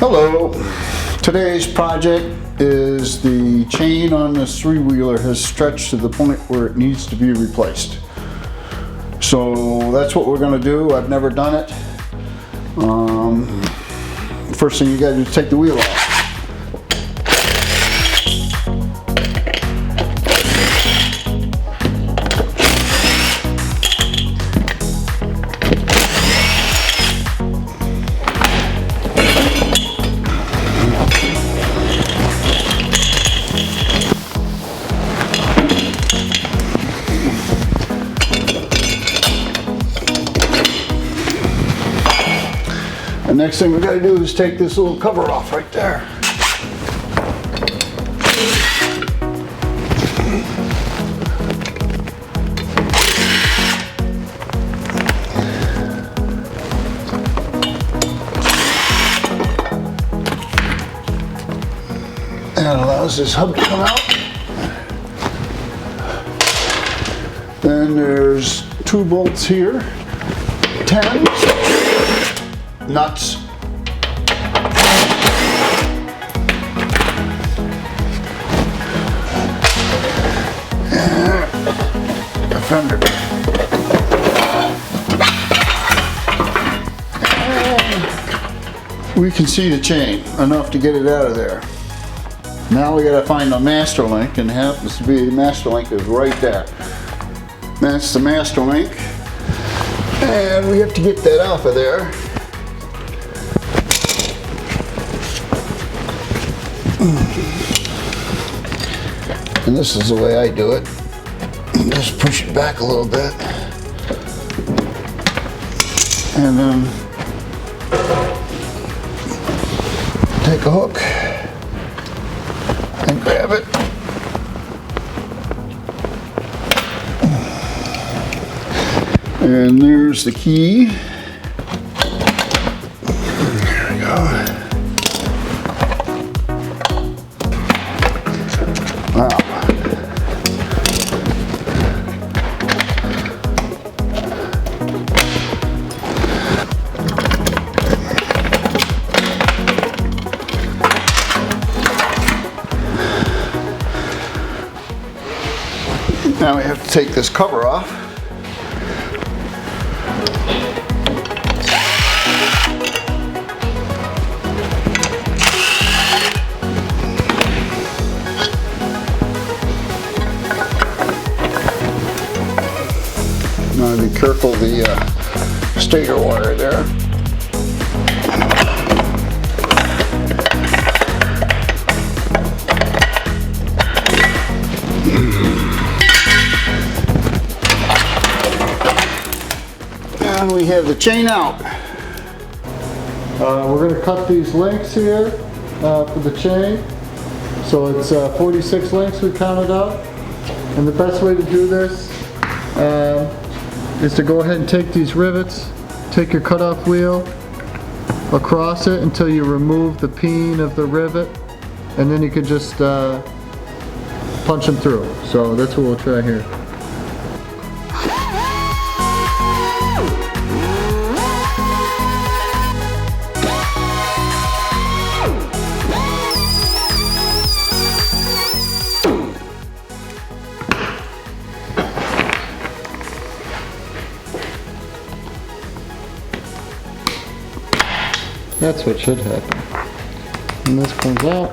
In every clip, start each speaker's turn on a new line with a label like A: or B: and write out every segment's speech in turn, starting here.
A: Hello. Today's project is the chain on this three-wheeler has stretched to the point where it needs to be replaced. So that's what we're going to do. I've never done it. First thing you got to do is take the wheel off. The next thing we got to do is take this little cover off right there. And it allows this hub to come out. Then there's 2 bolts here, 10 nuts. And a fender. And we can see the chain enough to get it out of there. Now we gotta find the master link, and it happens to be the master link is right there. That's the master link. And we have to get that off of there. And this is the way I do it. Just push it back a little bit. And then take a hook and grab it. And there's the key. There we go. Wow. Now we have to take this cover off. Now be careful of the stator wire there. And we have the chain out. We're going to cut these links here for the chain. So it's 46 links we counted out. And the best way to do this is to go ahead and take these rivets, take your cutoff wheel across it until you remove the peen of the rivet, and then you can just punch them through. So that's what we'll try here. That's what should happen. And this comes out.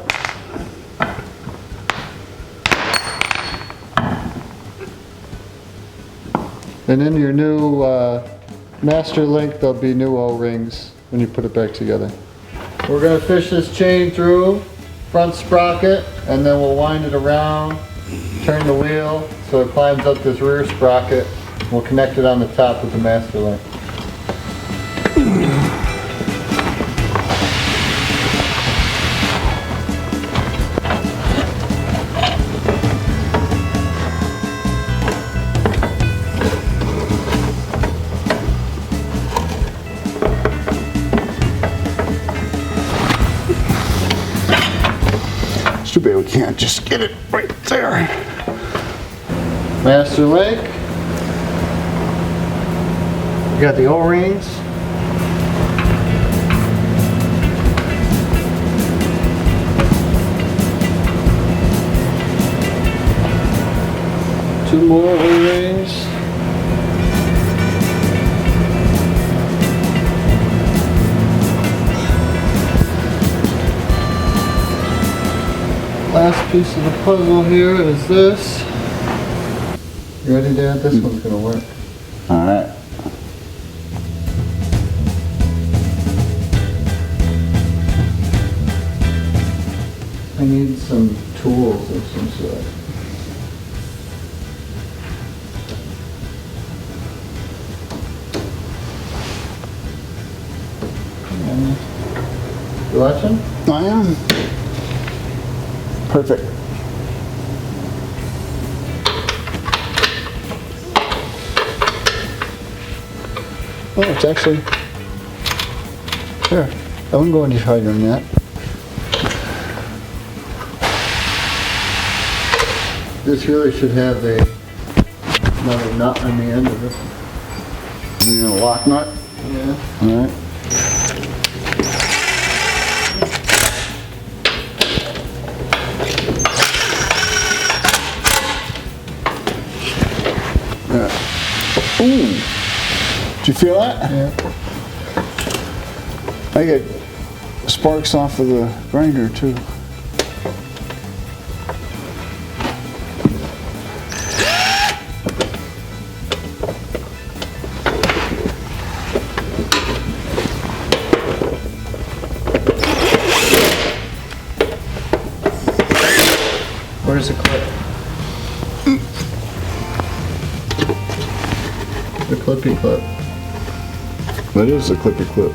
A: And in your new master link, there'll be new O-rings when you put it back together. We're going to fish this chain through, front sprocket, and then we'll wind it around, turn the wheel so it climbs up this rear sprocket. We'll connect it on the top with the master link. It's too bad we can't just get it right there. Master link. You got the O-rings.
B: Two more O-rings.
A: Last piece of the puzzle here is this. You ready, Dad? This one's gonna work.
B: All right.
A: I need some tools of some sort. You watching?
B: I am. Perfect. Oh, it's actually there. I wouldn't go any higher than that.
A: This really should have another nut on the end of it.
B: You need a lock nut.
A: Yeah.
B: All right. Yeah. Ooh. Did you feel that?
A: Yeah.
B: I get sparks off of the grinder too.
A: Where's the clip? The clippy clip.
B: That is a clippy clip.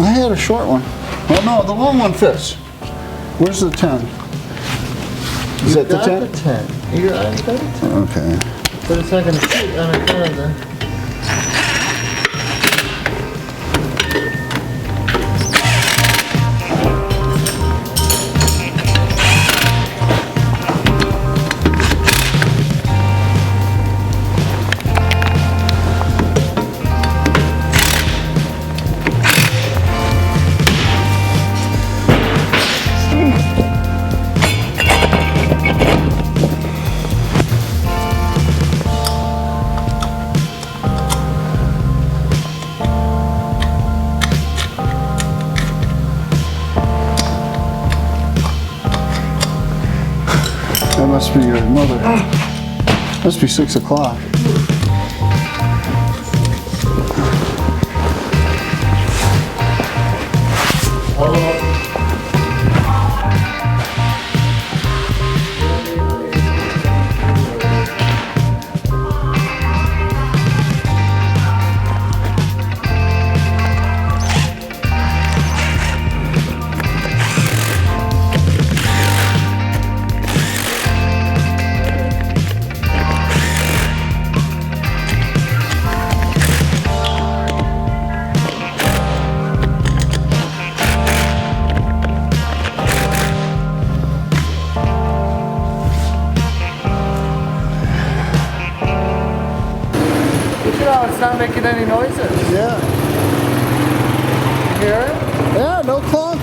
B: I had a short one. Well, no, the long one fits. Where's the 10? Is that the 10?
A: The 10. You got the 10?
B: Okay.
A: But it's not going to fit on a car then.
B: That must be your mother. Must be 6 o'clock.
A: No, it's not making any noises.
B: Yeah.
A: You hear it?
B: Yeah, no clunk.